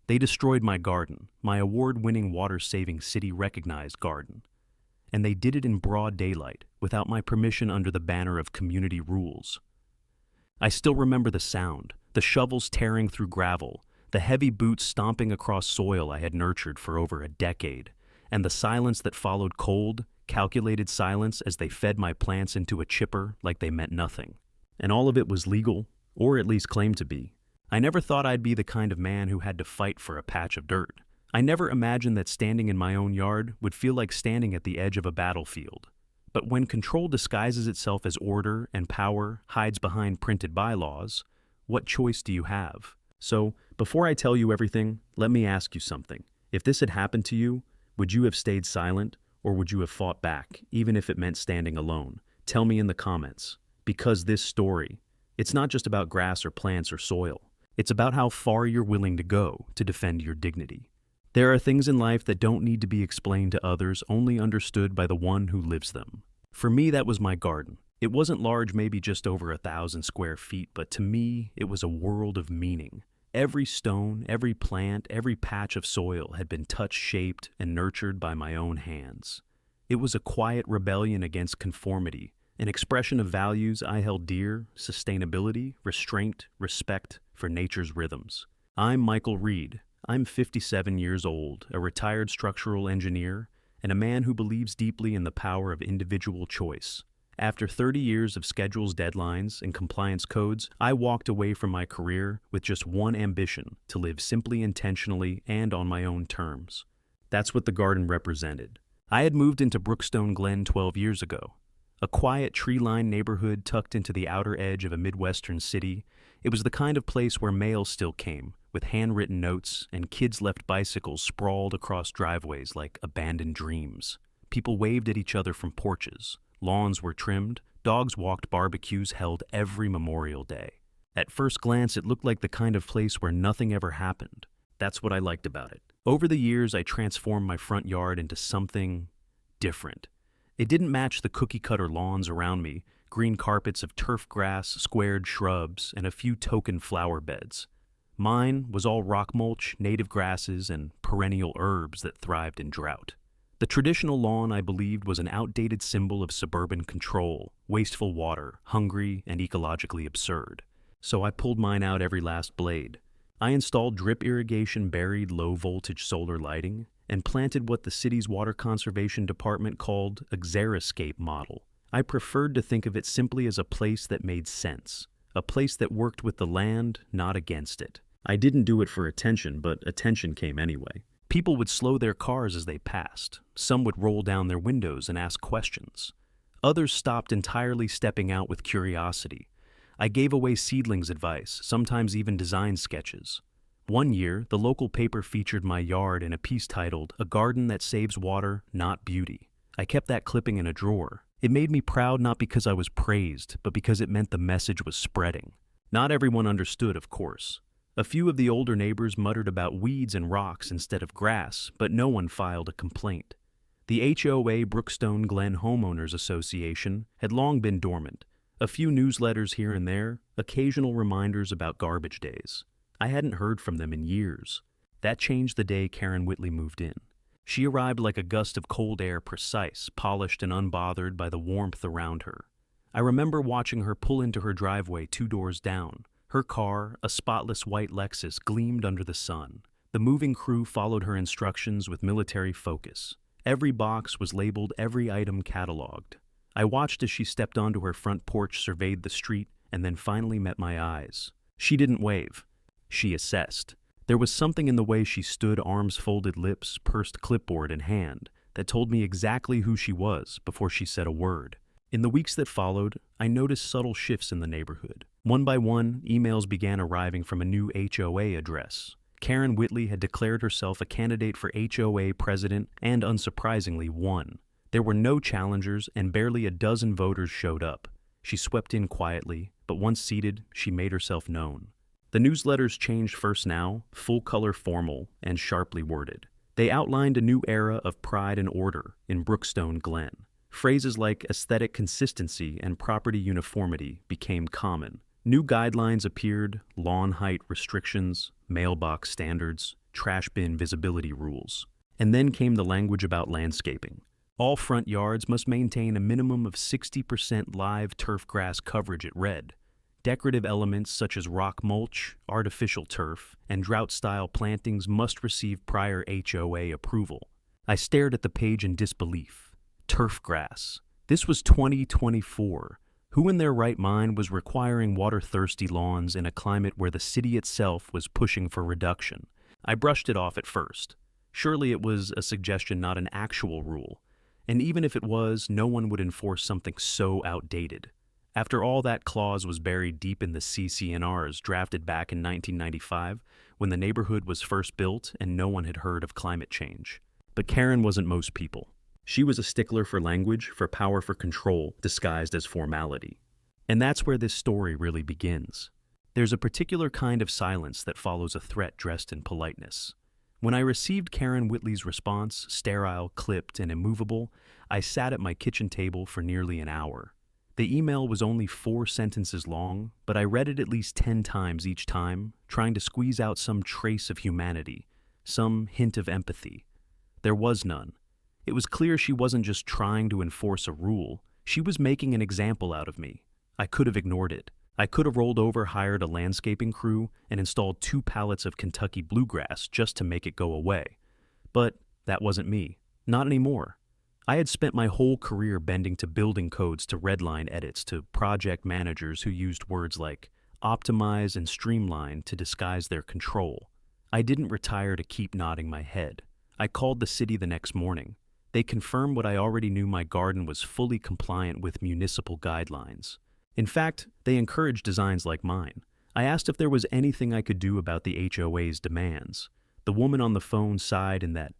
They destroyed my garden, my award-winning water-saving city-recognized garden. And they did it in broad daylight, without my permission under the banner of community rules. I still remember the sound, the shovels tearing through gravel, the heavy boots stomping across soil I had nurtured for over a decade, and the silence that followed, cold, calculated silence as they fed my plants into a chipper like they meant nothing. And all of it was legal, or at least claimed to be. I never thought I'd be the kind of man who had to fight for a patch of dirt. I never imagined that standing in my own yard would feel like standing at the edge of a battlefield. But when control disguises itself as order and power hides behind printed bylaws, what choice do you have? So, before I tell you everything, let me ask you something. If this had happened to you, would you have stayed silent, or would you have fought back, even if it meant standing alone? Tell me in the comments. Because this story, it's not just about grass or plants or soil. It's about how far you're willing to go to defend your dignity. There are things in life that don't need to be explained to others, only understood by the one who lives them. For me, that was my garden. It wasn't large, maybe just over 1,000 square feet, but to me, it was a world of meaning. Every stone, every plant, every patch of soil had been touched, shaped, and nurtured by my own hands. It was a quiet rebellion against conformity, an expression of values I held dear: sustainability, restraint, respect for nature's rhythms. I'm Michael Reed. I'm 57 years old, a retired structural engineer, and a man who believes deeply in the power of individual choice. After 30 years of schedules, deadlines, and compliance codes, I walked away from my career with just one ambition: to live simply, intentionally, and on my own terms. That's what the garden represented. I had moved into Brookstone Glen 12 years ago. A quiet, tree-lined neighborhood tucked into the outer edge of a Midwestern city. It was the kind of place where mail still came, with handwritten notes, and kids left bicycles sprawled across driveways like abandoned dreams. People waved at each other from porches. Lawns were trimmed. Dogs walked. Barbecues held every Memorial Day. At first glance, it looked like the kind of place where nothing ever happened. That's what I liked about it. Over the years, I transformed my front yard into something different. It didn't match the cookie-cutter lawns around me: green carpets of turf grass, squared shrubs, and a few token flower beds. Mine was all rock mulch, native grasses, and perennial herbs that thrived in drought. The traditional lawn, I believed, was an outdated symbol of suburban control, wasteful water, hungry, and ecologically absurd. So I pulled mine out every last blade. I installed drip irrigation, buried low-voltage solar lighting, and planted what the city's water conservation department called a xeriscape model. I preferred to think of it simply as a place that made sense, a place that worked with the land, not against it. I didn't do it for attention, but attention came anyway. People would slow their cars as they passed. Some would roll down their windows and ask questions. Others stopped entirely, stepping out with curiosity. I gave away seedlings advice, sometimes even design sketches. One year, the local paper featured my yard in a piece titled "A Garden That Saves Water, Not Beauty." I kept that clipping in a drawer. It made me proud, not because I was praised, but because it meant the message was spreading. Not everyone understood, of course. A few of the older neighbors muttered about weeds and rocks instead of grass, but no one filed a complaint. The HOA Brookstone Glen Homeowners Association had long been dormant. A few newsletters here and there, occasional reminders about garbage days. I hadn't heard from them in years. That changed the day Karen Whitley moved in. She arrived like a gust of cold air, precise, polished, and unbothered by the warmth around her. I remember watching her pull into her driveway 2 doors down. Her car, a spotless white Lexus, gleamed under the sun. The moving crew followed her instructions with military focus. Every box was labeled, every item cataloged. I watched as she stepped onto her front porch, surveyed the street, and then finally met my eyes. She didn't wave. She assessed. There was something in the way she stood, arms folded, lips pursed, clipboard in hand, that told me exactly who she was before she said a word. In the weeks that followed, I noticed subtle shifts in the neighborhood. One by one, emails began arriving from a new HOA address. Karen Whitley had declared herself a candidate for HOA president and, unsurprisingly, won. There were no challengers, and barely a dozen voters showed up. She swept in quietly, but once seated, she made herself known. The newsletters changed first now, full-color, formal, and sharply worded. They outlined a new era of pride and order in Brookstone Glen. Phrases like aesthetic consistency and property uniformity became common. New guidelines appeared: lawn height restrictions, mailbox standards, trash bin visibility rules. And then came the language about landscaping. All front yards must maintain a minimum of 60% live turf grass coverage, it read. Decorative elements such as rock mulch, artificial turf, and drought-style plantings must receive prior HOA approval. I stared at the page in disbelief. Turf grass. This was 2024. Who in their right mind was requiring water-thirsty lawns in a climate where the city itself was pushing for reduction? I brushed it off at first. Surely it was a suggestion, not an actual rule. And even if it was, no one would enforce something so outdated. After all, that clause was buried deep in the CC&Rs drafted back in 1995 when the neighborhood was first built and no one had heard of climate change. But Karen wasn't most people. She was a stickler for language, for power, for control, disguised as formality. And that's where this story really begins. There's a particular kind of silence that follows a threat dressed in politeness. When I received Karen Whitley's response, sterile, clipped, and immovable, I sat at my kitchen table for nearly an hour. The email was only 4 sentences long, but I read it at least 10 times each time, trying to squeeze out some trace of humanity, some hint of empathy. There was none. It was clear she wasn't just trying to enforce a rule, she was making an example out of me. I could have ignored it. I could have rolled over, hired a landscaping crew, and installed 2 pallets of Kentucky bluegrass just to make it go away. But that wasn't me. Not anymore. I had spent my whole career bending to building codes, to redline edits, to project managers who used words like optimize and streamline to disguise their control. I didn't retire to keep nodding my head. I called the city the next morning. They confirmed what I already knew: my garden was fully compliant with municipal guidelines. In fact, they encouraged designs like mine. I asked if there was anything I could do about the HOA's demands. The woman on the phone sighed in that,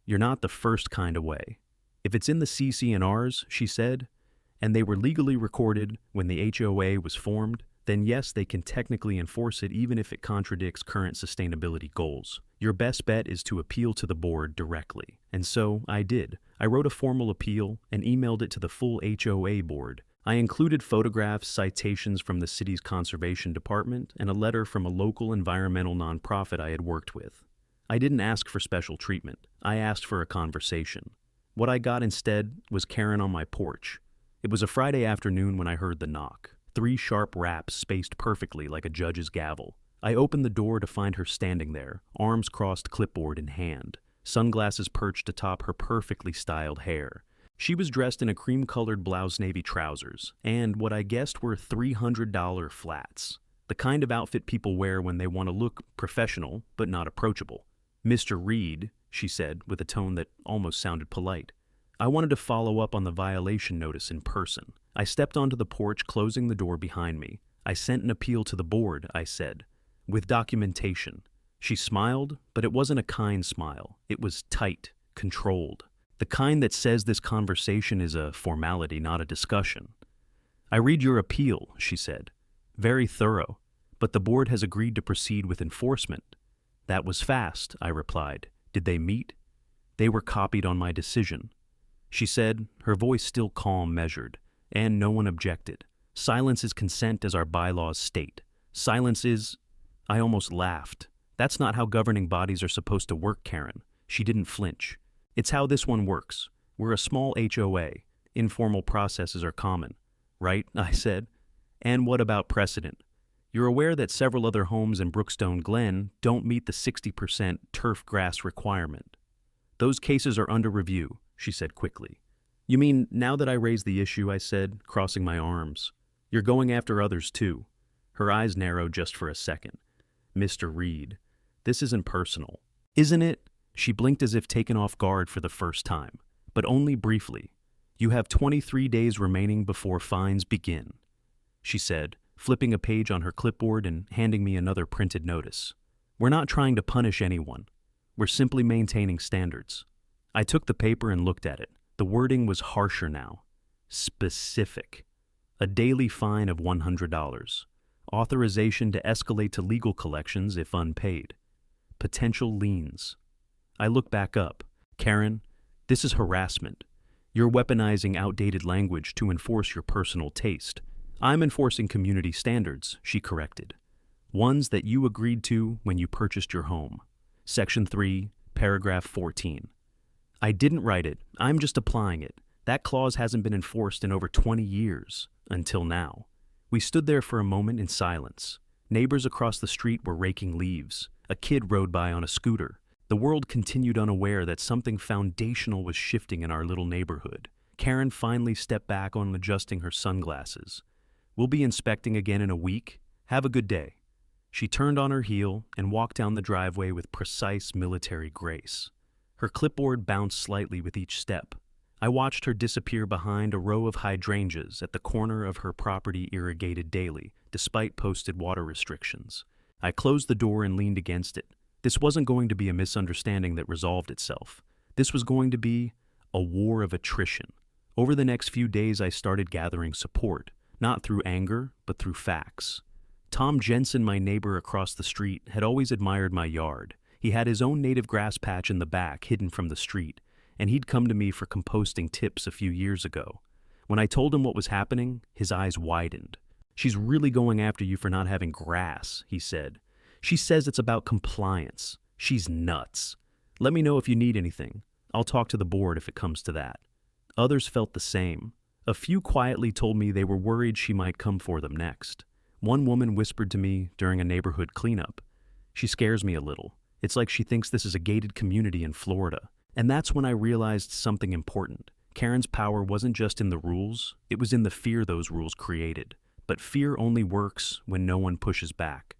"You're not the first kind of way. If it's in the CC&Rs, she said, and they were legally recorded when the HOA was formed, then yes, they can technically enforce it even if it contradicts current sustainability goals. Your best bet is to appeal to the board directly." And so I did. I wrote a formal appeal and emailed it to the full HOA board. I included photographs, citations from the city's conservation department, and a letter from a local environmental nonprofit I had worked with. I didn't ask for special treatment. I asked for a conversation. What I got instead was Karen on my porch. It was a Friday afternoon when I heard the knock. 3 sharp raps spaced perfectly like a judge's gavel. I opened the door to find her standing there, arms crossed, clipboard in hand, sunglasses perched atop her perfectly styled hair. She was dressed in a cream-colored blouse, navy trousers, and what I guessed were $300 flats. The kind of outfit people wear when they want to look professional, but not approachable. "Mr. Reed," she said, with a tone that almost sounded polite. I wanted to follow up on the violation notice in person. I stepped onto the porch, closing the door behind me. "I sent an appeal to the board," I said, "with documentation." She smiled, but it wasn't a kind smile. It was tight, controlled. The kind that says this conversation is a formality, not a discussion. "I read your appeal," she said. "Very thorough, but the board has agreed to proceed with enforcement." "That was fast," I replied. "Did they meet?" "They were copied on my decision," she said, her voice still calm, measured, "and no one objected. Silence is consent, as our bylaws state. Silence is—" I almost laughed. "That's not how governing bodies are supposed to work, Karen." She didn't flinch. "It's how this one works. We're a small HOA. Informal processes are common." "Right," I said. "And what about precedent? You're aware that several other homes in Brookstone Glen don't meet the 60% turf grass requirement." "Those cases are under review," she said quickly. "You mean now that I raised the issue," I said, crossing my arms, "you're going after others too?" Her eyes narrowed just for a second. "Mr. Reed, this isn't personal." "Isn't it?" She blinked as if taken off guard for the first time, but only briefly. "You have 23 days remaining before fines begin," she said, flipping a page on her clipboard and handing me another printed notice. "We're not trying to punish anyone. We're simply maintaining standards." I took the paper and looked at it. The wording was harsher now. Specific. A daily fine of $100. Authorization to escalate to legal collections if unpaid. Potential liens. I look back up. "Karen, this is harassment. You're weaponizing outdated language to enforce your personal taste." "I'm enforcing community standards," she corrected. "Ones that you agreed to when you purchased your home." Section 3, paragraph 14. I didn't write it, I'm just applying it. That clause hasn't been enforced in over 20 years, until now. We stood there for a moment in silence. Neighbors across the street were raking leaves. A kid rode by on a scooter. The world continued unaware that something foundational was shifting in our little neighborhood. Karen finally stepped back on adjusting her sunglasses. We'll be inspecting again in a week. Have a good day. She turned on her heel and walked down the driveway with precise military grace. Her clipboard bounced slightly with each step. I watched her disappear behind a row of hydrangeas at the corner of her property irrigated daily, despite posted water restrictions. I closed the door and leaned against it. This wasn't going to be a misunderstanding that resolved itself. This was going to be a war of attrition. Over the next few days, I started gathering support, not through anger, but through facts. Tom Jensen, my neighbor across the street, had always admired my yard. He had his own native grass patch in the back, hidden from the street, and he'd come to me for composting tips a few years ago. When I told him what was happening, his eyes widened. "She's really going after you for not having grass," he said. "She says it's about compliance. She's nuts. Let me know if you need anything. I'll talk to the board if it comes to that." Others felt the same. A few quietly told me they were worried she might come for them next. One woman whispered to me during a neighborhood cleanup, "She scares me a little. It's like she thinks this is a gated community in Florida." And that's when I realized something important. Karen's power wasn't just in the rules, it was in the fear those rules created. But fear only works when no one pushes back.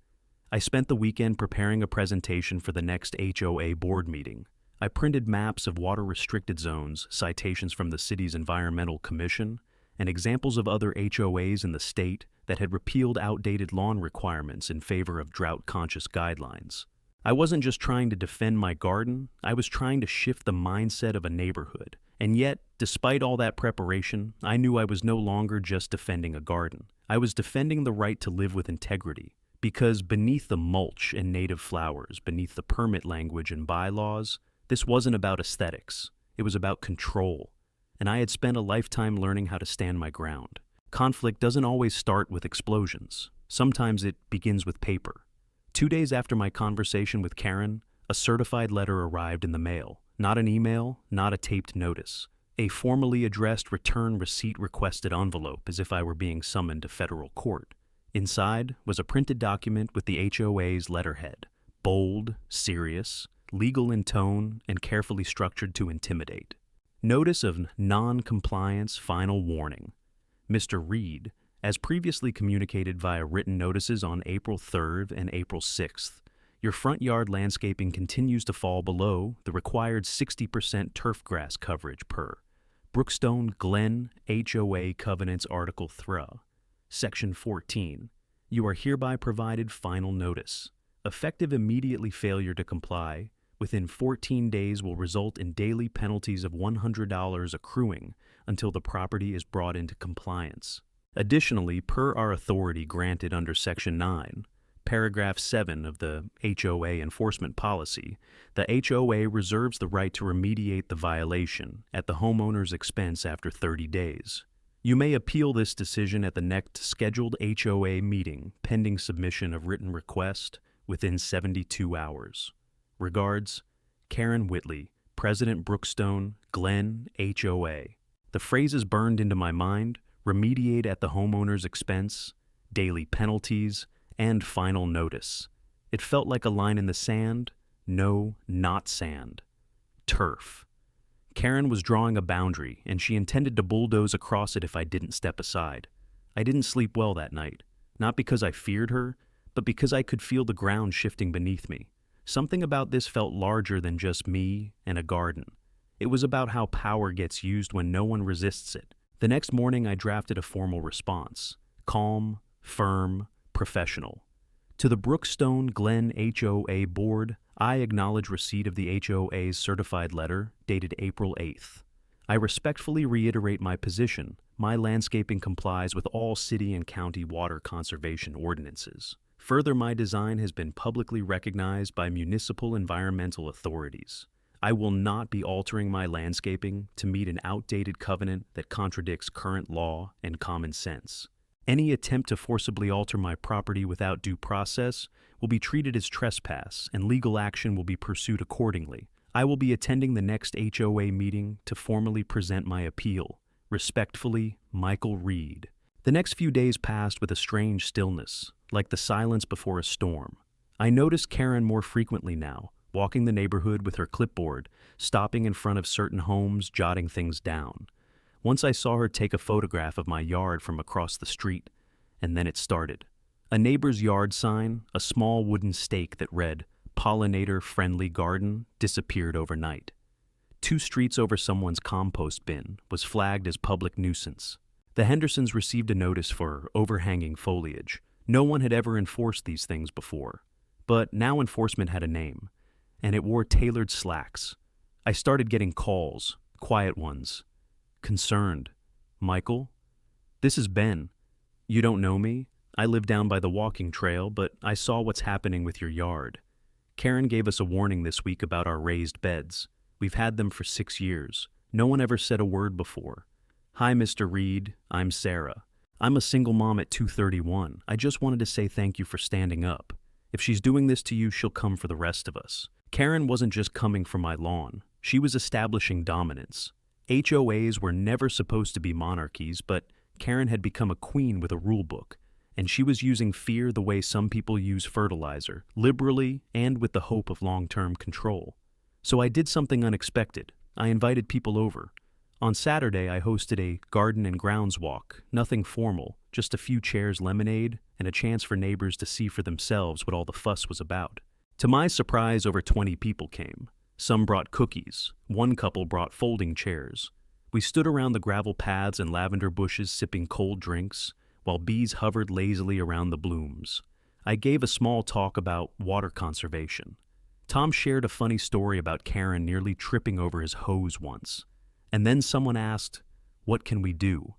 I spent the weekend preparing a presentation for the next HOA board meeting. I printed maps of water-restricted zones, citations from the city's Environmental Commission, and examples of other HOAs in the state that had repealed outdated lawn requirements in favor of drought-conscious guidelines. I wasn't just trying to defend my garden, I was trying to shift the mindset of a neighborhood. And yet, despite all that preparation, I knew I was no longer just defending a garden. I was defending the right to live with integrity. Because beneath the mulch and native flowers, beneath the permit language and bylaws, this wasn't about aesthetics. It was about control. And I had spent a lifetime learning how to stand my ground. Conflict doesn't always start with explosions. Sometimes it begins with paper. 2 days after my conversation with Karen, a certified letter arrived in the mail. Not an email, not a taped notice. A formally addressed return receipt requested envelope, as if I were being summoned to federal court. Inside was a printed document with the HOA's letterhead. Bold, serious, legal in tone, and carefully structured to intimidate. Notice of non-compliance final warning. Mr. Reed, as previously communicated via written notices on April 3rd and April 6th, your front yard landscaping continues to fall below the required 60% turf grass coverage per Brookstone Glen HOA Covenants Article 3, Section 14. You are hereby provided final notice. Effective immediately failure to comply within 14 days will result in daily penalties of $100 accruing until the property is brought into compliance. Additionally, per our authority granted under Section 9, Paragraph 7 of the HOA enforcement policy, the HOA reserves the right to remediate the violation at the homeowner's expense after 30 days. You may appeal this decision at the next scheduled HOA meeting pending submission of written request within 72 hours. Regards, Karen Whitley, President Brookstone, Glen HOA. The phrases burned into my mind: remediate at the homeowner's expense, daily penalties, and final notice. It felt like a line in the sand. No, not sand. Turf. Karen was drawing a boundary, and she intended to bulldoze across it if I didn't step aside. I didn't sleep well that night, not because I feared her, but because I could feel the ground shifting beneath me. Something about this felt larger than just me and a garden. It was about how power gets used when no one resists it. The next morning, I drafted a formal response. Calm, firm, professional. To the Brookstone Glen HOA Board, I acknowledge receipt of the HOA's certified letter dated April 8th. I respectfully reiterate my position. My landscaping complies with all city and county water conservation ordinances. Further, my design has been publicly recognized by municipal environmental authorities. I will not be altering my landscaping to meet an outdated covenant that contradicts current law and common sense. Any attempt to forcibly alter my property without due process will be treated as trespass, and legal action will be pursued accordingly. I will be attending the next HOA meeting to formally present my appeal. Respectfully, Michael Reed. The next few days passed with a strange stillness, like the silence before a storm. I noticed Karen more frequently now, walking the neighborhood with her clipboard, stopping in front of certain homes, jotting things down. Once I saw her take a photograph of my yard from across the street, and then it started. A neighbor's yard sign, a small wooden stake that read, "Pollinator-friendly garden," disappeared overnight. 2 streets over someone's compost bin was flagged as public nuisance. The Hendersons received a notice for overhanging foliage. No one had ever enforced these things before. But now enforcement had a name, and it wore tailored slacks. I started getting calls, quiet ones. Concerned. "Michael? This is Ben. You don't know me? I live down by the walking trail, but I saw what's happening with your yard. Karen gave us a warning this week about our raised beds. We've had them for 6 years. No one ever said a word before. Hi, Mr. Reed. I'm Sarah. I'm a single mom at 231. I just wanted to say thank you for standing up. If she's doing this to you, she'll come for the rest of us." Karen wasn't just coming for my lawn. She was establishing dominance. HOAs were never supposed to be monarchies, but Karen had become a queen with a rule book, and she was using fear the way some people use fertilizer, liberally and with the hope of long-term control. So I did something unexpected. I invited people over. On Saturday, I hosted a garden and grounds walk, nothing formal, just a few chairs, lemonade, and a chance for neighbors to see for themselves what all the fuss was about. To my surprise, over 20 people came. Some brought cookies. One couple brought folding chairs. We stood around the gravel paths and lavender bushes sipping cold drinks, while bees hovered lazily around the blooms. I gave a small talk about water conservation. Tom shared a funny story about Karen nearly tripping over his hose once. And then someone asked, "What can we do?"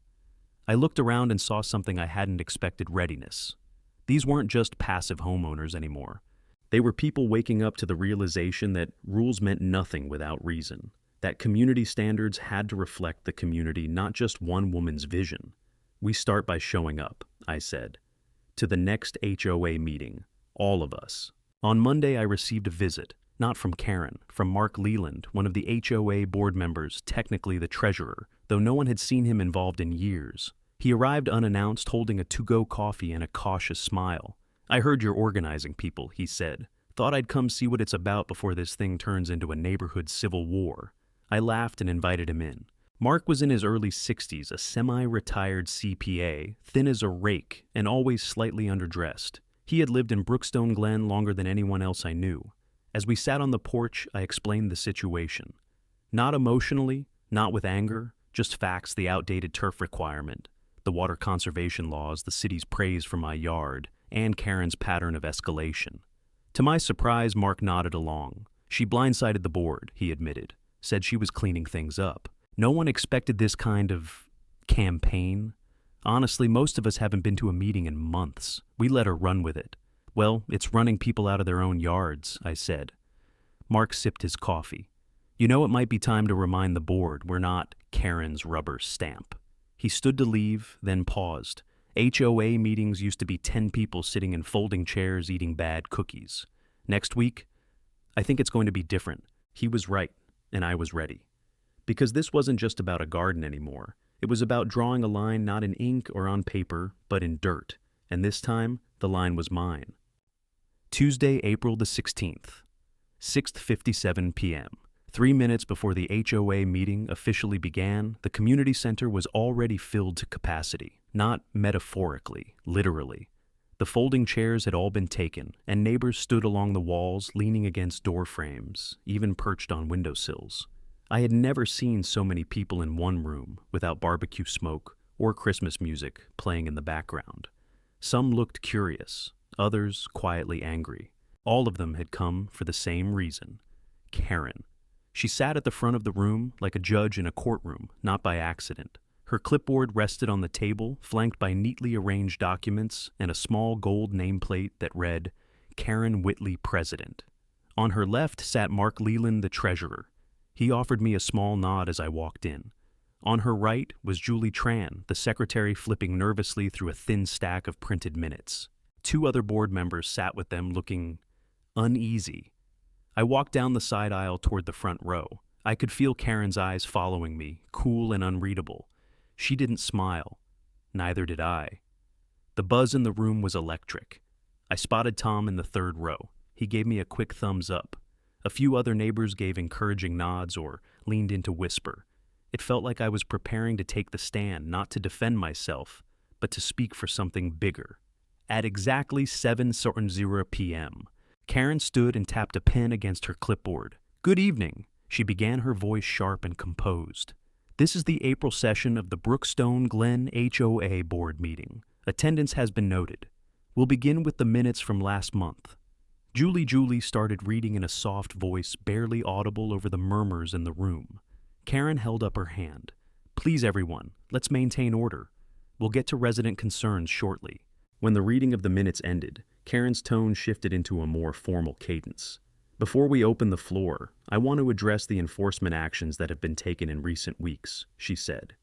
I looked around and saw something I hadn't expected: readiness. These weren't just passive homeowners anymore. They were people waking up to the realization that rules meant nothing without reason, that community standards had to reflect the community, not just one woman's vision. "We start by showing up," I said. "To the next HOA meeting, all of us." On Monday, I received a visit, not from Karen, from Mark Leland, one of the HOA board members, technically the treasurer, though no one had seen him involved in years. He arrived unannounced, holding a to-go coffee and a cautious smile. "I heard you're organizing people," he said. "Thought I'd come see what it's about before this thing turns into a neighborhood civil war." I laughed and invited him in. Mark was in his early 60s, a semi-retired CPA, thin as a rake and always slightly underdressed. He had lived in Brookstone Glen longer than anyone else I knew. As we sat on the porch, I explained the situation. Not emotionally, not with anger, just facts: the outdated turf requirement, the water conservation laws, the city's praise for my yard, and Karen's pattern of escalation. To my surprise, Mark nodded along. "She blindsided the board," he admitted, said she was cleaning things up. No one expected this kind of campaign. Honestly, most of us haven't been to a meeting in months. We let her run with it. "Well, it's running people out of their own yards," I said. Mark sipped his coffee. "You know, it might be time to remind the board we're not Karen's rubber stamp." He stood to leave, then paused. HOA meetings used to be 10 people sitting in folding chairs eating bad cookies. Next week, I think it's going to be different. He was right, and I was ready. Because this wasn't just about a garden anymore. It was about drawing a line not in ink or on paper, but in dirt. And this time, the line was mine. Tuesday, April the 16th, 6:57 p.m. 3 minutes before the HOA meeting officially began, the community center was already filled to capacity. Not metaphorically, literally. The folding chairs had all been taken, and neighbors stood along the walls, leaning against door frames, even perched on windowsills. I had never seen so many people in one room without barbecue smoke or Christmas music playing in the background. Some looked curious, others quietly angry. All of them had come for the same reason: Karen. She sat at the front of the room like a judge in a courtroom, not by accident. Her clipboard rested on the table, flanked by neatly arranged documents and a small gold nameplate that read, "Karen Whitley, President." On her left sat Mark Leland, the treasurer. He offered me a small nod as I walked in. On her right was Julie Tran, the secretary, flipping nervously through a thin stack of printed minutes. 2 other board members sat with them, looking uneasy. I walked down the side aisle toward the front row. I could feel Karen's eyes following me, cool and unreadable. She didn't smile. Neither did I. The buzz in the room was electric. I spotted Tom in the 3rd row. He gave me a quick thumbs up. A few other neighbors gave encouraging nods or leaned in to whisper. It felt like I was preparing to take the stand, not to defend myself, but to speak for something bigger. At exactly 7:00 p.m., Karen stood and tapped a pen against her clipboard. "Good evening," she began, her voice sharp and composed. "This is the April session of the Brookstone Glen HOA board meeting. Attendance has been noted. We'll begin with the minutes from last month." Julie started reading in a soft voice, barely audible over the murmurs in the room. Karen held up her hand. "Please, everyone, let's maintain order. We'll get to resident concerns shortly." When the reading of the minutes ended, Karen's tone shifted into a more formal cadence. "Before we open the floor, I want to address the enforcement actions that have been taken in recent weeks," she said.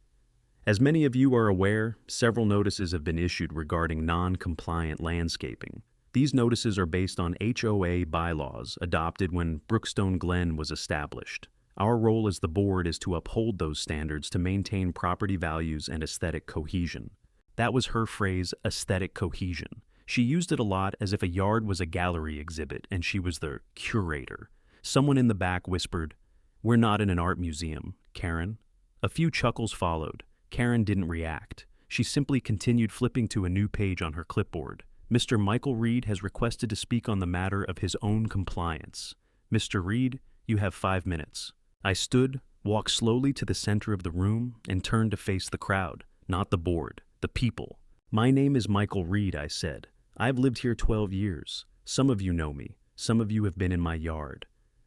"As many of you are aware, several notices have been issued regarding non-compliant landscaping. These notices are based on HOA bylaws adopted when Brookstone Glen was established. Our role as the board is to uphold those standards to maintain property values and aesthetic cohesion." That was her phrase, aesthetic cohesion. She used it a lot, as if a yard was a gallery exhibit and she was the curator. Someone in the back whispered, "We're not in an art museum, Karen." A few chuckles followed. Karen didn't react. She simply continued flipping to a new page on her clipboard. "Mr. Michael Reed has requested to speak on the matter of his own compliance. Mr. Reed, you have 5 minutes." I stood, walked slowly to the center of the room, and turned to face the crowd, not the board, the people. "My name is Michael Reed," I said. "I've lived here 12 years. Some of you know me. Some of you have been in my yard."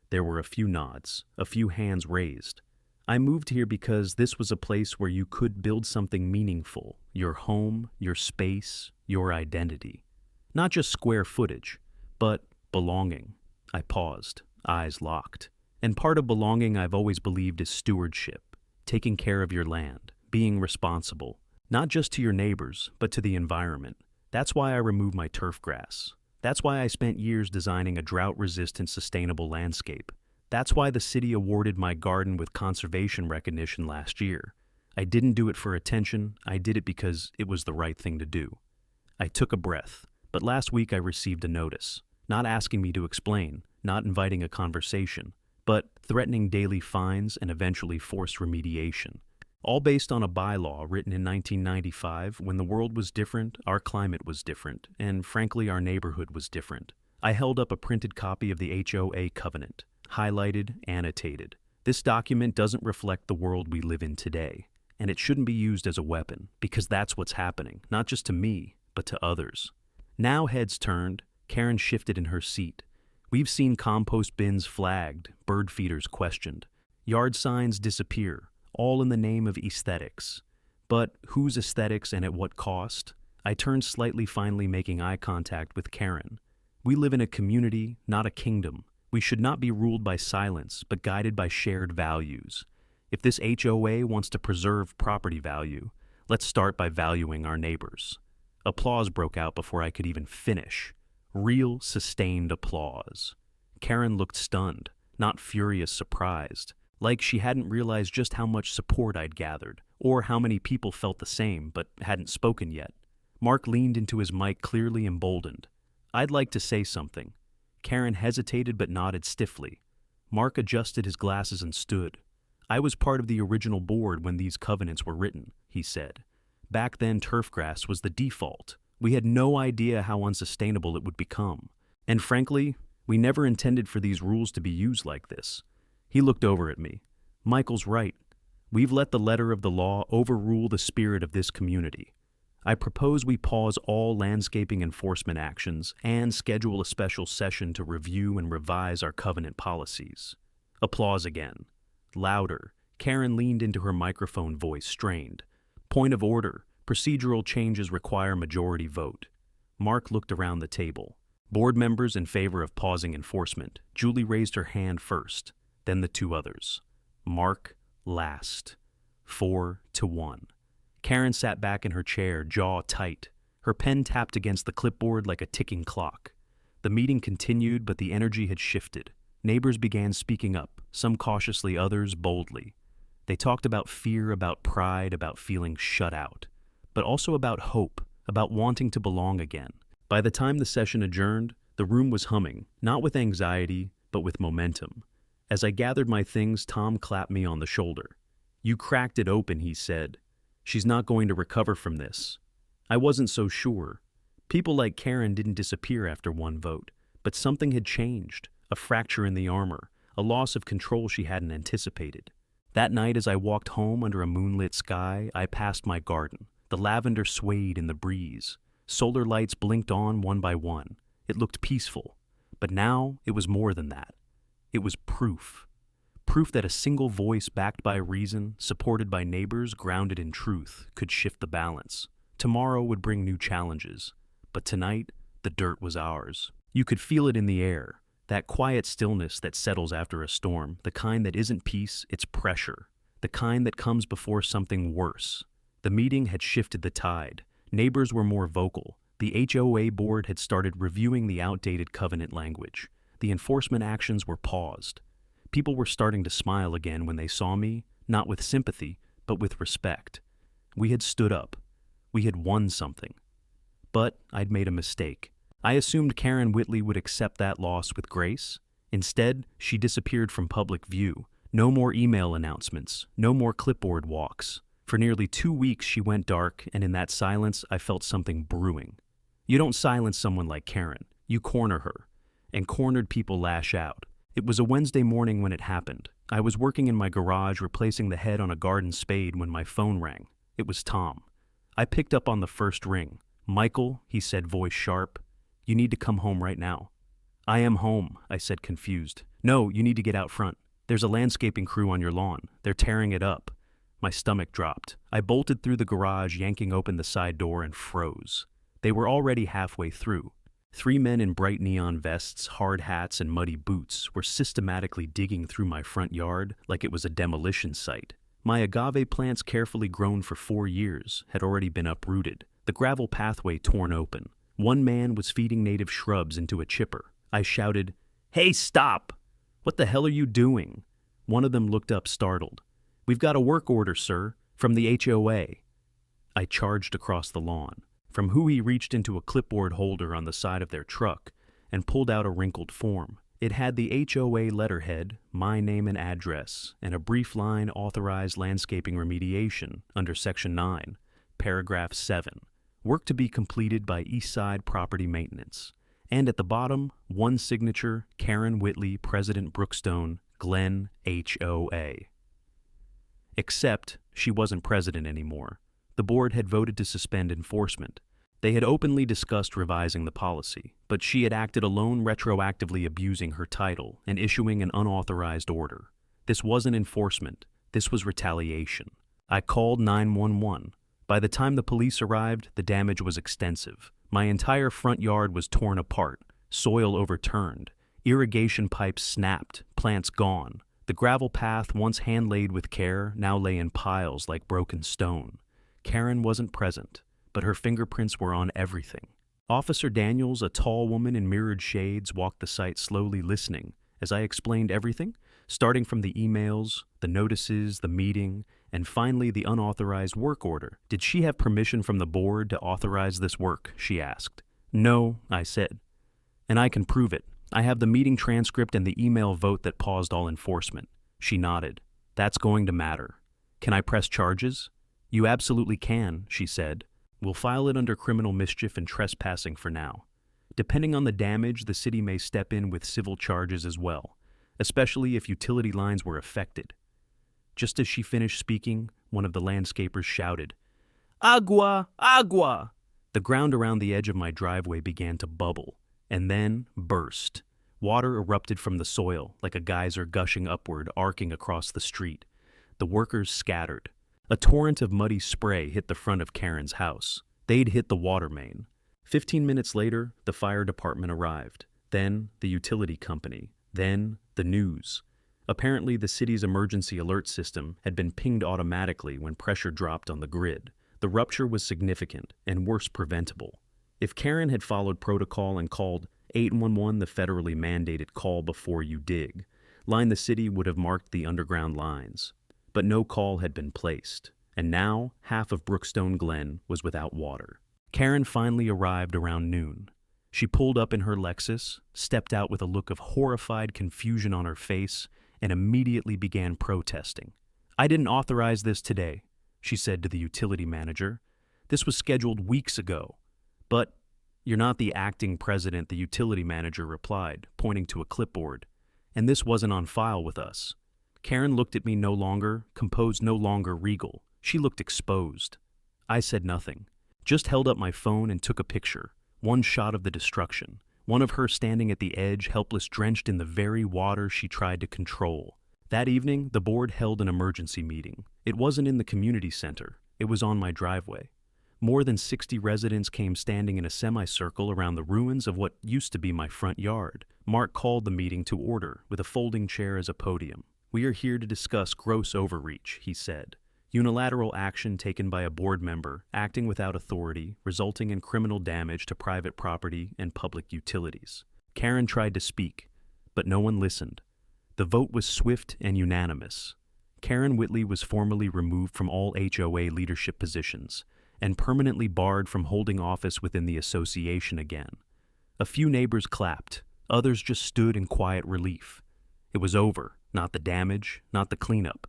There were a few nods, a few hands raised. "I moved here because this was a place where you could build something meaningful, your home, your space, your identity. Not just square footage, but belonging." I paused, eyes locked. "And part of belonging, I've always believed, is stewardship, taking care of your land, being responsible, not just to your neighbors, but to the environment. That's why I removed my turf grass. That's why I spent years designing a drought-resistant, sustainable landscape. That's why the city awarded my garden with conservation recognition last year. I didn't do it for attention, I did it because it was the right thing to do." I took a breath, but last week I received a notice, not asking me to explain, not inviting a conversation, but threatening daily fines and eventually forced remediation. All based on a bylaw written in 1995 when the world was different, our climate was different, and frankly our neighborhood was different. I held up a printed copy of the HOA covenant, highlighted, annotated. This document doesn't reflect the world we live in today, and it shouldn't be used as a weapon, because that's what's happening, not just to me, but to others. Now heads turned, Karen shifted in her seat. We've seen compost bins flagged, bird feeders questioned, yard signs disappear, all in the name of aesthetics. But whose aesthetics and at what cost? I turned slightly, finally making eye contact with Karen. We live in a community, not a kingdom. We should not be ruled by silence, but guided by shared values. If this HOA wants to preserve property value, let's start by valuing our neighbors. Applause broke out before I could even finish. Real, sustained applause. Karen looked stunned, not furious, surprised, like she hadn't realized just how much support I'd gathered, or how many people felt the same but hadn't spoken yet. Mark leaned into his mic, clearly emboldened. "I'd like to say something." Karen hesitated but nodded stiffly. Mark adjusted his glasses and stood. "I was part of the original board when these covenants were written," he said. "Back then, turf grass was the default. We had no idea how unsustainable it would become. And frankly, we never intended for these rules to be used like this." He looked over at me. "Michael's right. We've let the letter of the law overrule the spirit of this community. I propose we pause all landscaping enforcement actions and schedule a special session to review and revise our covenant policies." Applause again. Louder. Karen leaned into her microphone, voice strained. "Point of order. Procedural changes require majority vote." Mark looked around the table. Board members in favor of pausing enforcement. Julie raised her hand first, then the 2 others. Mark last. 4-1. Karen sat back in her chair, jaw tight. Her pen tapped against the clipboard like a ticking clock. The meeting continued, but the energy had shifted. Neighbors began speaking up, some cautiously, others boldly. They talked about fear, about pride, about feeling shut out, but also about hope, about wanting to belong again. By the time the session adjourned, the room was humming, not with anxiety, but with momentum. As I gathered my things, Tom clapped me on the shoulder. "You cracked it open," he said. "She's not going to recover from this." I wasn't so sure. People like Karen didn't disappear after one vote, but something had changed, a fracture in the armor, a loss of control she hadn't anticipated. That night, as I walked home under a moonlit sky, I passed my garden. The lavender swayed in the breeze. Solar lights blinked on one by one. It looked peaceful. But now, it was more than that. It was proof. Proof that a single voice backed by reason, supported by neighbors, grounded in truth, could shift the balance. Tomorrow would bring new challenges. But tonight, the dirt was ours. You could feel it in the air. That quiet stillness that settles after a storm, the kind that isn't peace, it's pressure. The kind that comes before something worse. The meeting had shifted the tide. Neighbors were more vocal. The HOA board had started reviewing the outdated covenant language. The enforcement actions were paused. People were starting to smile again when they saw me, not with sympathy, but with respect. We had stood up. We had won something. But I'd made a mistake. I assumed Karen Whitley would accept that loss with grace. Instead, she disappeared from public view. No more email announcements, no more clipboard walks. For nearly 2 weeks she went dark, and in that silence I felt something brewing. You don't silence someone like Karen, you corner her. And cornered people lash out. It was a Wednesday morning when it happened. I was working in my garage replacing the head on a garden spade when my phone rang. It was Tom. I picked up on the first ring. "Michael," he said, voice sharp. "You need to come home right now." "I am home," I said, confused. "No, you need to get out front. There's a landscaping crew on your lawn. They're tearing it up." My stomach dropped. I bolted through the garage, yanking open the side door, and froze. They were already halfway through. 3 men in bright neon vests, hard hats, and muddy boots were systematically digging through my front yard like it was a demolition site. My agave plants, carefully grown for 4 years, had already been uprooted, the gravel pathway torn open. One man was feeding native shrubs into a chipper. I shouted, "Hey, stop! What the hell are you doing?" One of them looked up, startled. "We've got a work order, sir, from the HOA. I charged across the lawn. From who he reached into a clipboard holder on the side of their truck and pulled out a wrinkled form. It had the HOA letterhead, my name and address, and a brief line, "Authorized landscaping remediation," under Section 9, Paragraph 7. Work to be completed by Eastside Property Maintenance. And at the bottom, one signature, Karen Whitley, President Brookstone, Glen HOA. Except she wasn't president anymore. The board had voted to suspend enforcement. They had openly discussed revising the policy, but she had acted alone, retroactively abusing her title and issuing an unauthorized order. This wasn't enforcement. This was retaliation. I called 911. By the time the police arrived, the damage was extensive. My entire front yard was torn apart, soil overturned, irrigation pipes snapped, plants gone. The gravel path, once hand-laid with care, now lay in piles like broken stone. Karen wasn't present, but her fingerprints were on everything. Officer Daniels, a tall woman in mirrored shades, walked the site slowly, listening as I explained everything, starting from the emails, the notices, the meeting, and finally the unauthorized work order. "Did she have permission from the board to authorize this work?" she asked. "No," I said. "And I can prove it. I have the meeting transcript and the email vote that paused all enforcement." She nodded. "That's going to matter. Can I press charges?" "You absolutely can," she said. "We'll file it under criminal mischief and trespassing for now. Depending on the damage, the city may step in with civil charges as well, especially if utility lines were affected." Just as she finished speaking, one of the landscapers shouted, "Agua! Agua!" The ground around the edge of my driveway began to bubble, and then burst. Water erupted from the soil, like a geyser gushing upward, arcing across the street. The workers scattered. A torrent of muddy spray hit the front of Karen's house. They'd hit the water main. 15 minutes later, the fire department arrived. Then the utility company. Then the news. Apparently, the city's emergency alert system had been pinged automatically when pressure dropped on the grid. The rupture was significant and worse preventable. If Karen had followed protocol and called 811, the federally mandated call before you dig, line the city would have marked the underground lines. But no call had been placed, and now half of Brookstone Glen was without water. Karen finally arrived around noon. She pulled up in her Lexus, stepped out with a look of horrified confusion on her face, and immediately began protesting. "I didn't authorize this today," she said to the utility manager. "This was scheduled weeks ago." "But you're not the acting president," the utility manager replied, pointing to a clipboard. "And this wasn't on file with us." Karen looked at me no longer composed, no longer regal. She looked exposed. I said nothing, just held up my phone and took a picture. One shot of the destruction. One of her standing at the edge, helpless, drenched in the very water she tried to control. That evening, the board held an emergency meeting. It wasn't in the community center. It was on my driveway. More than 60 residents came standing in a semicircle around the ruins of what used to be my front yard. Mark called the meeting to order with a folding chair as a podium. "We are here to discuss gross overreach," he said. "Unilateral action taken by a board member, acting without authority, resulting in criminal damage to private property and public utilities." Karen tried to speak, but no one listened. The vote was swift and unanimous. Karen Whitley was formally removed from all HOA leadership positions and permanently barred from holding office within the association again. A few neighbors clapped. Others just stood in quiet relief. It was over, not the damage, not the cleanup,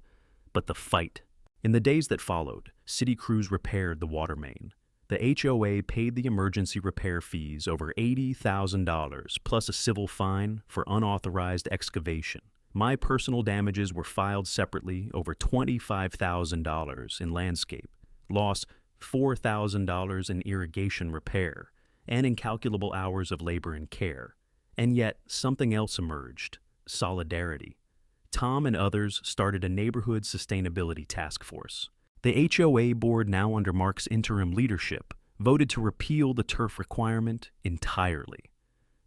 but the fight. In the days that followed, city crews repaired the water main. The HOA paid the emergency repair fees, over $80,000, plus a civil fine for unauthorized excavation. My personal damages were filed separately, over $25,000 in landscape, loss $4,000 in irrigation repair, and incalculable hours of labor and care. And yet, something else emerged: solidarity. Tom and others started a neighborhood sustainability task force. The HOA board, now under Mark's interim leadership, voted to repeal the turf requirement entirely.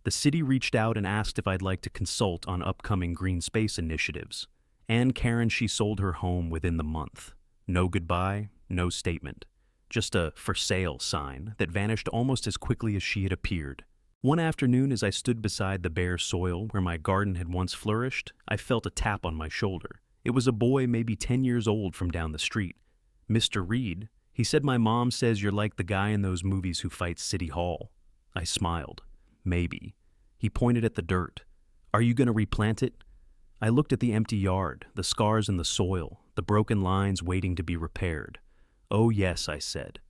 The city reached out and asked if I'd like to consult on upcoming green space initiatives. And Karen, she sold her home within the month. No goodbye, no statement. Just a "for sale" sign that vanished almost as quickly as she had appeared. One afternoon, as I stood beside the bare soil where my garden had once flourished, I felt a tap on my shoulder. It was a boy maybe 10 years old from down the street. "Mr. Reed," he said, "my mom says you're like the guy in those movies who fights City Hall." I smiled. "Maybe." He pointed at the dirt. "Are you going to replant it?" I looked at the empty yard, the scars in the soil, the broken lines waiting to be repaired. "Oh yes," I said.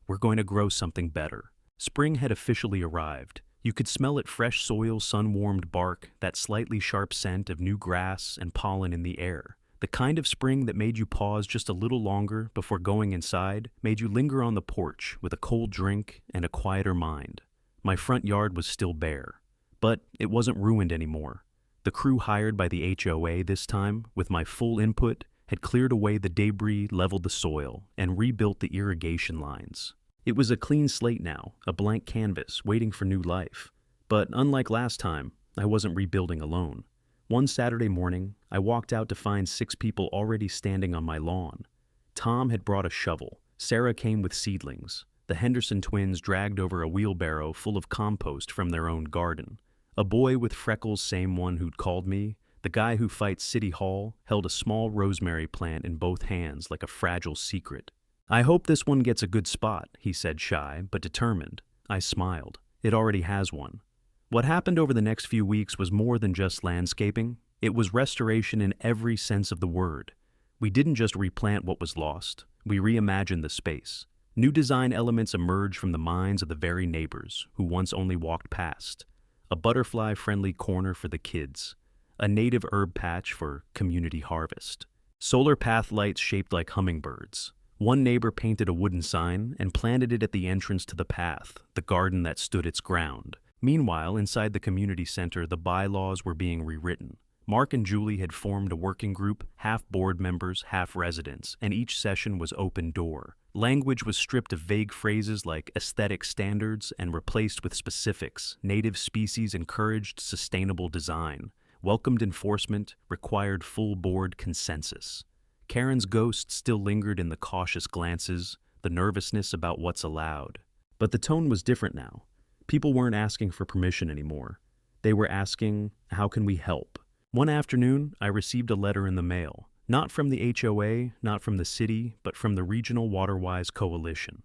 "We're going to grow something better." Spring had officially arrived. You could smell it: fresh soil, sun-warmed bark, that slightly sharp scent of new grass and pollen in the air. The kind of spring that made you pause just a little longer before going inside, made you linger on the porch with a cold drink and a quieter mind. My front yard was still bare, but it wasn't ruined anymore. The crew hired by the HOA this time, with my full input, had cleared away the debris, leveled the soil, and rebuilt the irrigation lines. It was a clean slate now, a blank canvas, waiting for new life. But unlike last time, I wasn't rebuilding alone. One Saturday morning, I walked out to find 6 people already standing on my lawn. Tom had brought a shovel. Sarah came with seedlings. The Henderson twins dragged over a wheelbarrow full of compost from their own garden. A boy with freckles, same one who'd called me, the guy who fights City Hall, held a small rosemary plant in both hands like a fragile secret. "I hope this one gets a good spot," he said, shy but determined. I smiled. "It already has one." What happened over the next few weeks was more than just landscaping. It was restoration in every sense of the word. We didn't just replant what was lost. We reimagined the space. New design elements emerged from the minds of the very neighbors who once only walked past. A butterfly-friendly corner for the kids. A native herb patch for community harvest. Solar path lights shaped like hummingbirds. One neighbor painted a wooden sign and planted it at the entrance to the path, the garden that stood its ground. Meanwhile, inside the community center, the bylaws were being rewritten. Mark and Julie had formed a working group, half board members, half residents, and each session was open door. Language was stripped of vague phrases like aesthetic standards and replaced with specifics. Native species encouraged sustainable design. welcomed enforcement, required full-board consensus. Karen's ghost still lingered in the cautious glances, the nervousness about what's allowed. But the tone was different now. People weren't asking for permission anymore. They were asking, how can we help? One afternoon, I received a letter in the mail. Not from the HOA, not from the city, but from the Regional Waterwise Coalition.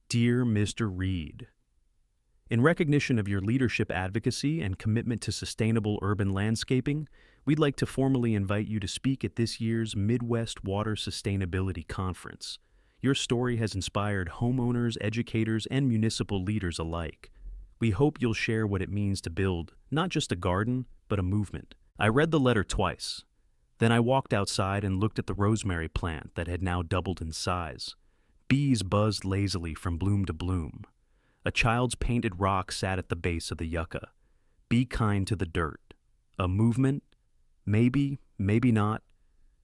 Dear Mr. Reed, in recognition of your leadership advocacy and commitment to sustainable urban landscaping, we'd like to formally invite you to speak at this year's Midwest Water Sustainability Conference. Your story has inspired homeowners, educators, and municipal leaders alike. We hope you'll share what it means to build not just a garden, but a movement. I read the letter twice. Then I walked outside and looked at the rosemary plant that had now doubled in size. Bees buzzed lazily from bloom to bloom. A child's painted rock sat at the base of the yucca. Be kind to the dirt. A movement? Maybe, maybe not.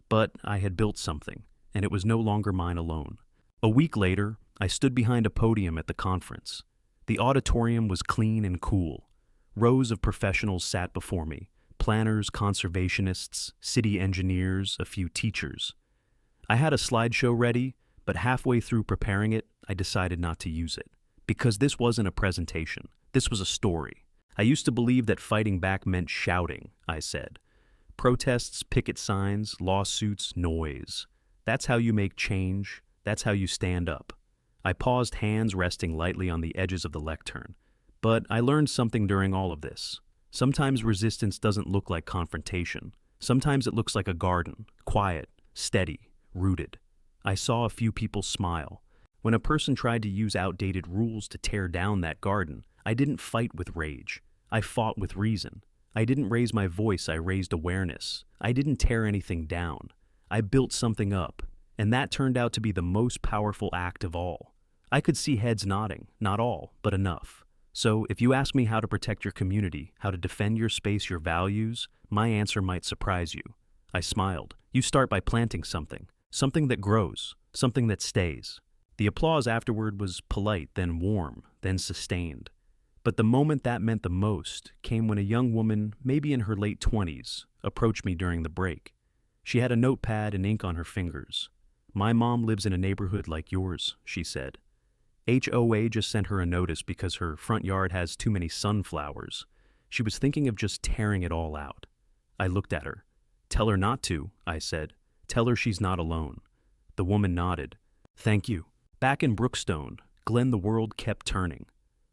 But I had built something, and it was no longer mine alone. A week later, I stood behind a podium at the conference. The auditorium was clean and cool. Rows of professionals sat before me. Planners, conservationists, city engineers, a few teachers. I had a slideshow ready, but halfway through preparing it, I decided not to use it. Because this wasn't a presentation. This was a story. I used to believe that fighting back meant shouting, I said. Protests, picket signs, lawsuits, noise. That's how you make change. That's how you stand up. I paused, hands resting lightly on the edges of the lectern. But I learned something during all of this. Sometimes resistance doesn't look like confrontation. Sometimes it looks like a garden, quiet, steady, rooted. I saw a few people smile. When a person tried to use outdated rules to tear down that garden, I didn't fight with rage. I fought with reason. I didn't raise my voice, I raised awareness. I didn't tear anything down. I built something up, and that turned out to be the most powerful act of all. I could see heads nodding, not all, but enough. So if you ask me how to protect your community, how to defend your space, your values, my answer might surprise you. I smiled. You start by planting something that grows, something that stays. The applause afterward was polite, then warm, then sustained. But the moment that meant the most came when a young woman, maybe in her late 20s, approached me during the break. She had a notepad and ink on her fingers. My mom lives in a neighborhood like yours, she said. HOA just sent her a notice because her front yard has too many sunflowers. She was thinking of just tearing it all out. I looked at her. Tell her not to, I said. Tell her she's not alone. The woman nodded. Thank you. Back in Brookstone, Glen, the world kept turning.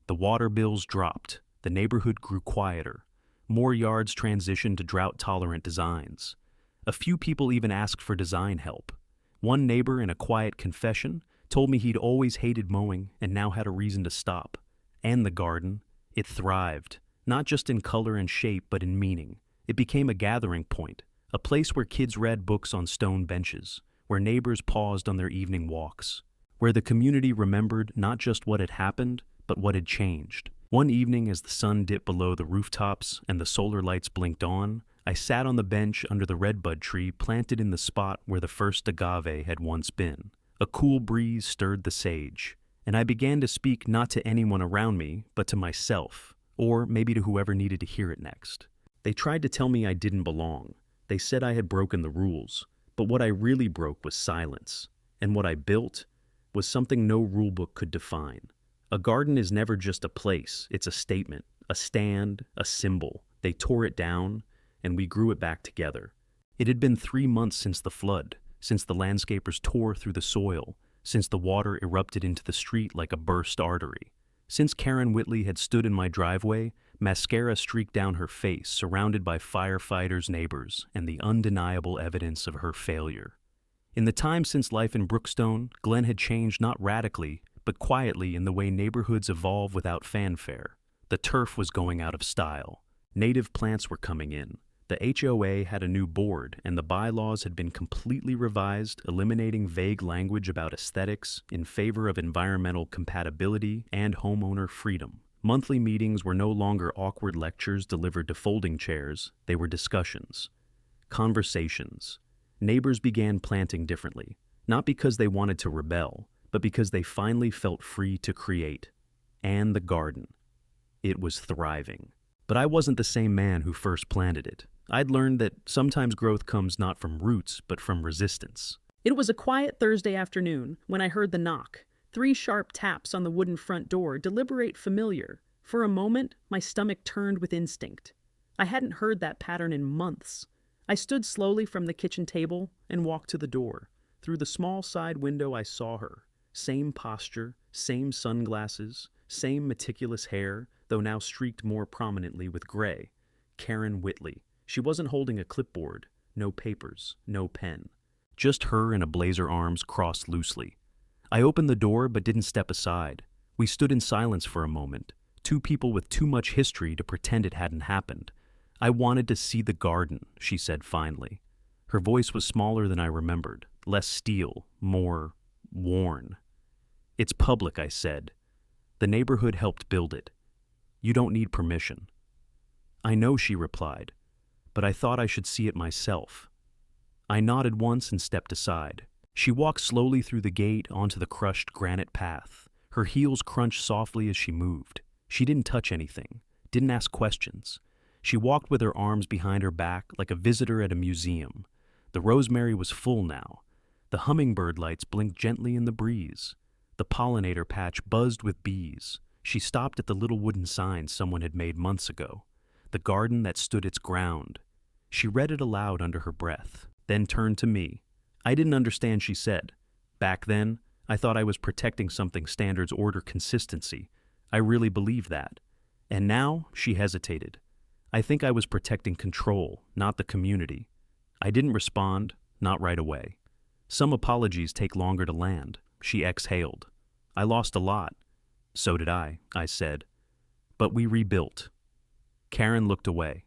The water bills dropped. The neighborhood grew quieter. More yards transitioned to drought-tolerant designs. A few people even asked for design help. One neighbor, in a quiet confession, told me he'd always hated mowing and now had a reason to stop. And the garden, it thrived, not just in color and shape, but in meaning. It became a gathering point, a place where kids read books on stone benches, where neighbors paused on their evening walks, where the community remembered not just what had happened, but what had changed. One evening, as the sun dipped below the rooftops and the solar lights blinked on, I sat on the bench under the redbud tree planted in the spot where the first agave had once been. A cool breeze stirred the sage, and I began to speak not to anyone around me, but to myself, or maybe to whoever needed to hear it next. They tried to tell me I didn't belong. They said I had broken the rules, but what I really broke was silence, and what I built was something no rulebook could define. A garden is never just a place, it's a statement, a stand, a symbol. They tore it down, and we grew it back together. It had been 3 months since the flood, since the landscapers tore through the soil, since the water erupted into the street like a burst artery. Since Karen Whitley had stood in my driveway, mascara streaked down her face, surrounded by firefighters, neighbors, and the undeniable evidence of her failure. In the time since life in Brookstone, Glen had changed not radically, but quietly in the way neighborhoods evolve without fanfare. The turf was going out of style. Native plants were coming in. The HOA had a new board, and the bylaws had been completely revised, eliminating vague language about aesthetics in favor of environmental compatibility and homeowner freedom. Monthly meetings were no longer awkward lectures delivered to folding chairs. They were discussions, conversations. Neighbors began planting differently, not because they wanted to rebel, but because they finally felt free to create. And the garden. It was thriving. But I wasn't the same man who first planted it. I'd learned that sometimes growth comes not from roots, but from resistance. It was a quiet Thursday afternoon when I heard the knock. 3 sharp taps on the wooden front door, deliberate, familiar. For a moment, my stomach turned with instinct. I hadn't heard that pattern in months. I stood slowly from the kitchen table and walked to the door. Through the small side window, I saw her. Same posture, same sunglasses, same meticulous hair, though now streaked more prominently with gray. Karen Whitley. She wasn't holding a clipboard. No papers, no pen. Just her and a blazer, arms crossed loosely. I opened the door but didn't step aside. We stood in silence for a moment, 2 people with too much history to pretend it hadn't happened. I wanted to see the garden, she said finally. Her voice was smaller than I remembered, less steel, more worn. It's public, I said. The neighborhood helped build it. You don't need permission. I know, she replied, but I thought I should see it myself. I nodded once and stepped aside. She walked slowly through the gate onto the crushed granite path. Her heels crunched softly as she moved. She didn't touch anything, didn't ask questions. She walked with her arms behind her back like a visitor at a museum. The rosemary was full now. The hummingbird lights blinked gently in the breeze. The pollinator patch buzzed with bees. She stopped at the little wooden sign someone had made months ago. The garden that stood its ground. She read it aloud under her breath, then turned to me. I didn't understand, she said. Back then, I thought I was protecting something standards order consistency. I really believed that. And now, she hesitated. I think I was protecting control, not the community. I didn't respond, not right away. Some apologies take longer to land, she exhaled. I lost a lot. So did I said. But we rebuilt. Karen looked away.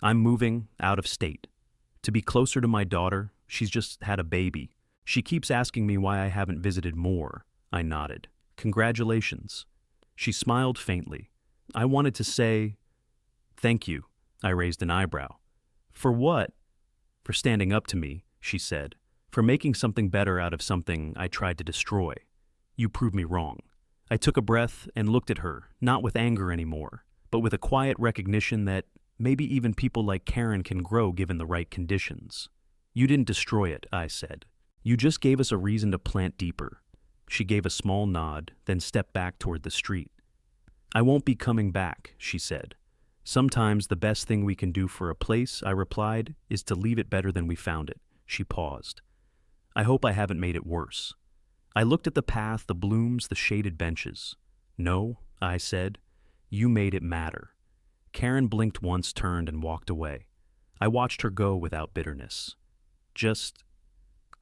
I'm moving out of state. To be closer to my daughter, she's just had a baby. She keeps asking me why I haven't visited more. I nodded. Congratulations. She smiled faintly. I wanted to say, thank you. I raised an eyebrow. For what? For standing up to me, she said. For making something better out of something I tried to destroy. You proved me wrong. I took a breath and looked at her, not with anger anymore, but with a quiet recognition that maybe even people like Karen can grow given the right conditions. You didn't destroy it, I said. You just gave us a reason to plant deeper. She gave a small nod, then stepped back toward the street. I won't be coming back, she said. Sometimes the best thing we can do for a place, I replied, is to leave it better than we found it. She paused. I hope I haven't made it worse. I looked at the path, the blooms, the shaded benches. No, I said. You made it matter. Karen blinked once, turned, and walked away. I watched her go without bitterness. Just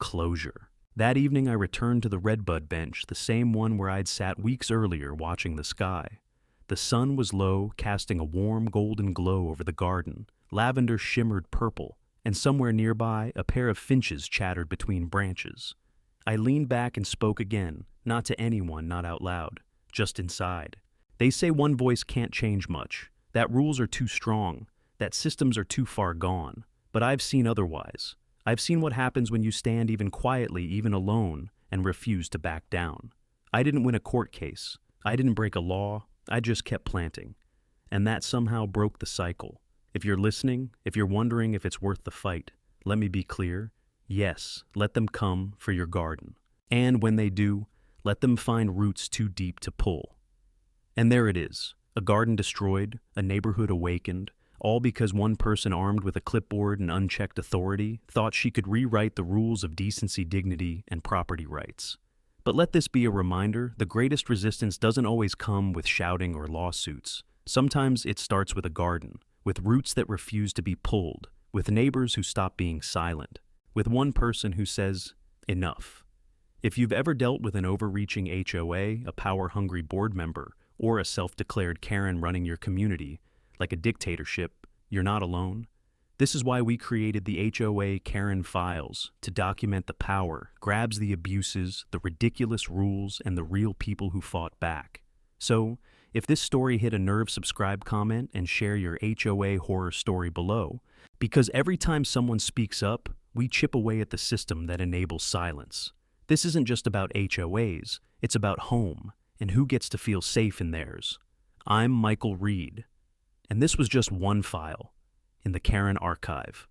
closure. That evening I returned to the redbud bench, the same one where I'd sat weeks earlier watching the sky. The sun was low, casting a warm golden glow over the garden. Lavender shimmered purple, and somewhere nearby a pair of finches chattered between branches. I leaned back and spoke again, not to anyone, not out loud, just inside. They say one voice can't change much, that rules are too strong, that systems are too far gone. But I've seen otherwise. I've seen what happens when you stand even quietly, even alone, and refuse to back down. I didn't win a court case. I didn't break a law. I just kept planting. And that somehow broke the cycle. If you're listening, if you're wondering if it's worth the fight, let me be clear. Yes, let them come for your garden. And when they do, let them find roots too deep to pull. And there it is, a garden destroyed, a neighborhood awakened, all because one person armed with a clipboard and unchecked authority thought she could rewrite the rules of decency, dignity, and property rights. But let this be a reminder, the greatest resistance doesn't always come with shouting or lawsuits. Sometimes it starts with a garden, with roots that refuse to be pulled, with neighbors who stop being silent, with one person who says, enough. If you've ever dealt with an overreaching HOA, a power-hungry board member, or a self-declared Karen running your community, like a dictatorship, you're not alone. This is why we created the HOA Karen Files, to document the power, grabs the abuses, the ridiculous rules, and the real people who fought back. So, if this story hit a nerve, subscribe, comment, and share your HOA horror story below. Because every time someone speaks up, we chip away at the system that enables silence. This isn't just about HOAs, it's about home, and who gets to feel safe in theirs. I'm Michael Reed, And this was just one file in the Karen archive.